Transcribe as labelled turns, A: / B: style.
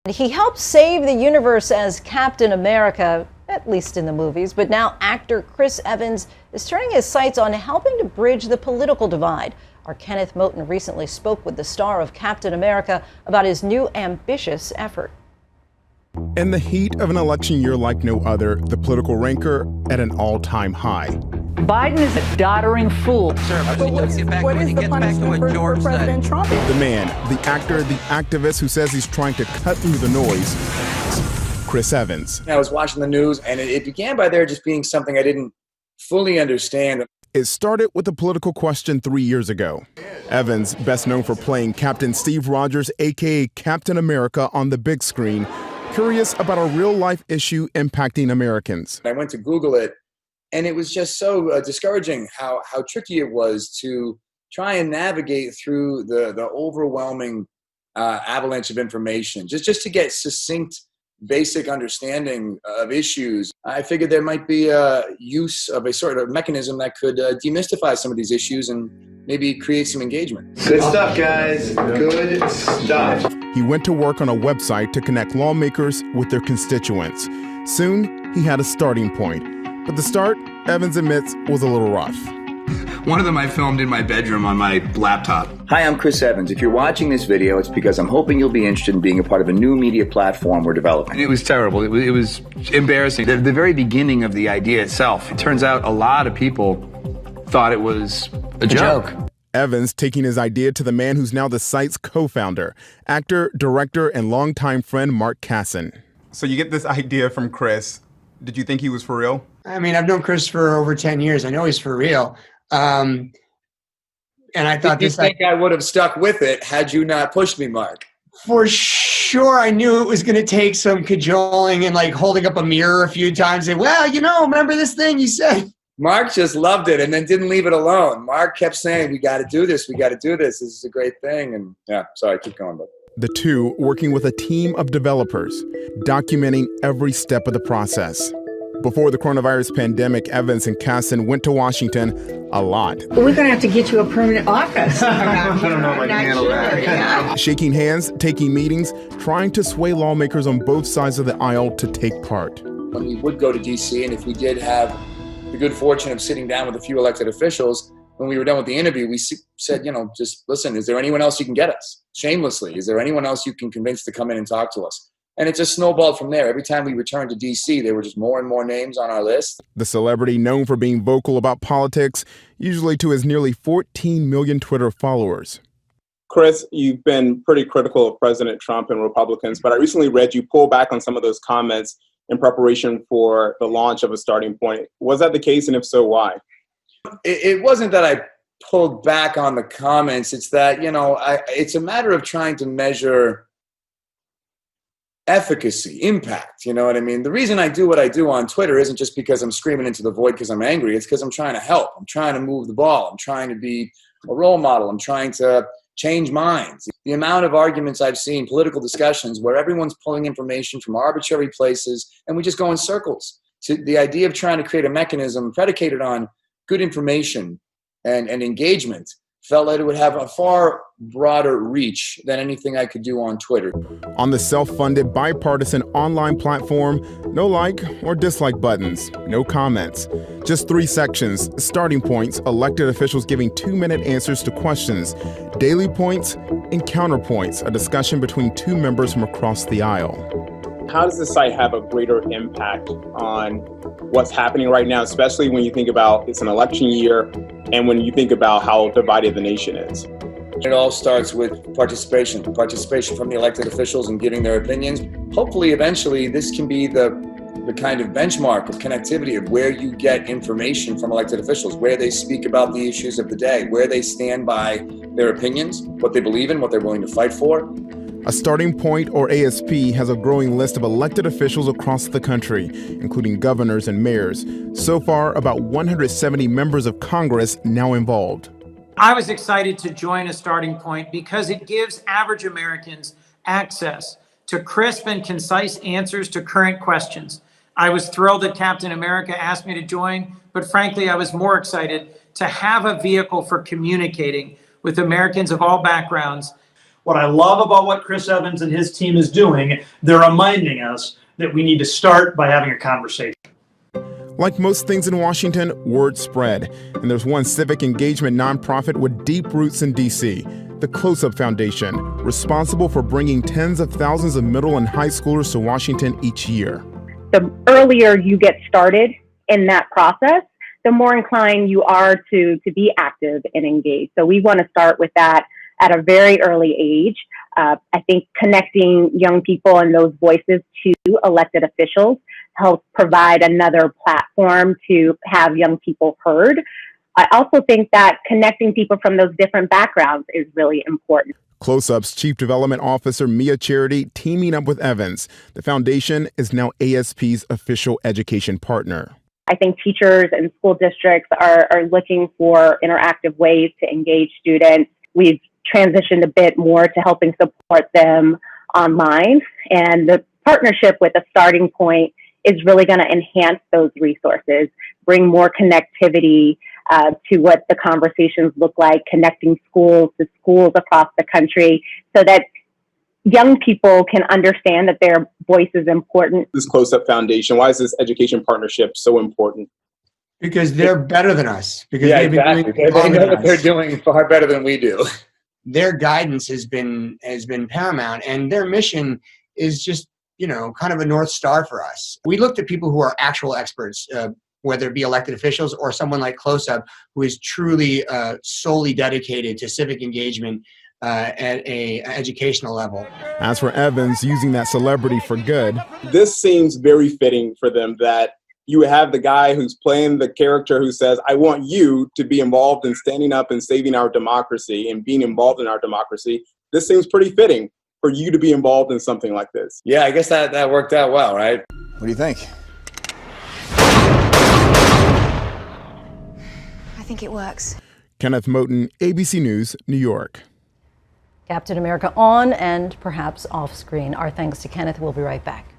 A: He helped save the universe as Captain America, at least in the movies, but now actor Chris Evans is turning his sights on helping to bridge the political divide. Our Kenneth Moten recently spoke with the star of Captain America about his new ambitious effort.
B: In the heat of an election year like no other, the political rancor at an all-time high.
C: Biden is a doddering fool.
D: Sir, what is the punishment for President Trump?
B: The man, the actor, the activist who says he's trying to cut through the noise, Chris Evans.
E: I was watching the news, and it began by there just being something I didn't fully understand.
B: It started with a political question 3 years ago. Evans, best known for playing Captain Steve Rogers, a.k.a. Captain America, on the big screen, curious about a real-life issue impacting Americans.
E: I went to Google it, and it was just so discouraging how tricky it was to try and navigate through the overwhelming avalanche of information, just to get succinct, basic understanding of issues. I figured there might be a use of a sort of mechanism that could demystify some of these issues and maybe create some engagement.
F: Good stuff, guys. Good stuff.
B: He went to work on a website to connect lawmakers with their constituents. Soon, he had a starting point. But the start, Evans admits, was a little rough.
F: One of them I filmed in my bedroom on my laptop.
G: Hi, I'm Chris Evans. If you're watching this video, it's because I'm hoping you'll be interested in being a part of a new media platform we're developing.
F: It was terrible. It was embarrassing. The very beginning of the idea itself, it turns out a lot of people thought it was a joke.
B: Evans taking his idea to the man who's now the site's co-founder, actor, director, and longtime friend Mark Casson.
H: So you get this idea from Chris. Did you think he was for real?
I: I mean, I've known Chris for over 10 years. I know he's for real. And I thought
E: Did you think I would have stuck with it had you not pushed me, Mark?
I: For sure, I knew it was going to take some cajoling and like holding up a mirror a few times and, well, remember this thing you said?
E: Mark just loved it and then didn't leave it alone. Mark kept saying, we got to do this. We got to do this. This is a great thing. And yeah, sorry, keep going. But
B: the two working with a team of developers, documenting every step of the process. Before the coronavirus pandemic, Evans and Casson went to Washington a lot.
C: We're going to have to get you a permanent office.
F: I don't know if I can handle that.
C: Yeah.
B: Shaking hands, taking meetings, trying to sway lawmakers on both sides of the aisle to take part.
E: when we would go to DC, and if we did have the good fortune of sitting down with a few elected officials, when we were done with the interview, we said, just listen, is there anyone else you can get us? Shamelessly, is there anyone else you can convince to come in and talk to us? And it just snowballed from there. Every time we returned to D.C., there were just more and more names on our list.
B: The celebrity, known for being vocal about politics, usually to his nearly 14 million Twitter followers.
H: Chris, you've been pretty critical of President Trump and Republicans, but I recently read you pull back on some of those comments in preparation for the launch of a starting point. Was that the case, and if so, why?
E: It wasn't that I pulled back on the comments. It's that, it's a matter of trying to measure efficacy, impact, you know what I mean? The reason I do what I do on Twitter isn't just because I'm screaming into the void because I'm angry. It's because I'm trying to help. I'm trying to move the ball. I'm trying to be a role model. I'm trying to change minds. The amount of arguments I've seen, political discussions, where everyone's pulling information from arbitrary places and we just go in circles. So the idea of trying to create a mechanism predicated on good information and engagement felt like it would have a far broader reach than anything I could do on Twitter.
B: On the self-funded bipartisan online platform, no like or dislike buttons, no comments. Just 3 sections, starting points, elected officials giving 2-minute answers to questions, daily points, and counterpoints, a discussion between 2 members from across the aisle.
H: How does the site have a greater impact on what's happening right now, especially when you think about it's an election year and when you think about how divided the nation is?
E: It all starts with participation from the elected officials and giving their opinions. Hopefully, eventually, this can be the kind of benchmark of connectivity of where you get information from elected officials, where they speak about the issues of the day, where they stand by their opinions, what they believe in, what they're willing to fight for.
B: A Starting Point, or ASP, has a growing list of elected officials across the country, including governors and mayors. So far, about 170 members of Congress now involved.
J: I was excited to join A Starting Point because it gives average Americans access to crisp and concise answers to current questions. I was thrilled that Captain America asked me to join, but frankly, I was more excited to have a vehicle for communicating with Americans of all backgrounds.
K: What I love about what Chris Evans and his team is doing, they're reminding us that we need to start by having a conversation.
B: Like most things in Washington, word spread. And there's one civic engagement nonprofit with deep roots in D.C., the Close-Up Foundation, responsible for bringing tens of thousands of middle and high schoolers to Washington each year.
L: The earlier you get started in that process, the more inclined you are to be active and engaged. So we want to start with that at a very early age. I think connecting young people and those voices to elected officials helps provide another platform to have young people heard. I also think that connecting people from those different backgrounds is really important.
B: Close-Up's Chief Development Officer Mia Charity teaming up with Evans. The foundation is now ASP's official education partner.
L: I think teachers and school districts are looking for interactive ways to engage students. We've transitioned a bit more to helping support them online, and the partnership with A Starting Point is really going to enhance those resources, bring more connectivity to what the conversations look like, connecting schools to schools across the country so that young people can understand that their voice is important.
H: This Close-Up Foundation, why is this education partnership so important?
I: Because they're better than us. Because
E: Yeah,
I: they've been
E: exactly.
I: doing it
E: They know
I: longer
E: what
I: than
E: they're
I: us.
E: doing far better than we do.
I: Their guidance has been paramount, and their mission is just, kind of a North Star for us. We looked at people who are actual experts, whether it be elected officials or someone like Close-Up, who is truly solely dedicated to civic engagement at a educational level.
B: As for Evans using that celebrity for good,
H: this seems very fitting for them, that you have the guy who's playing the character who says, I want you to be involved in standing up and saving our democracy and being involved in our democracy. This seems pretty fitting for you to be involved in something like this.
E: Yeah, I guess that worked out well, right?
G: What do you think?
M: I think it works.
B: Kenneth Moton, ABC News, New York.
A: Captain America on and perhaps off screen. Our thanks to Kenneth. We'll be right back.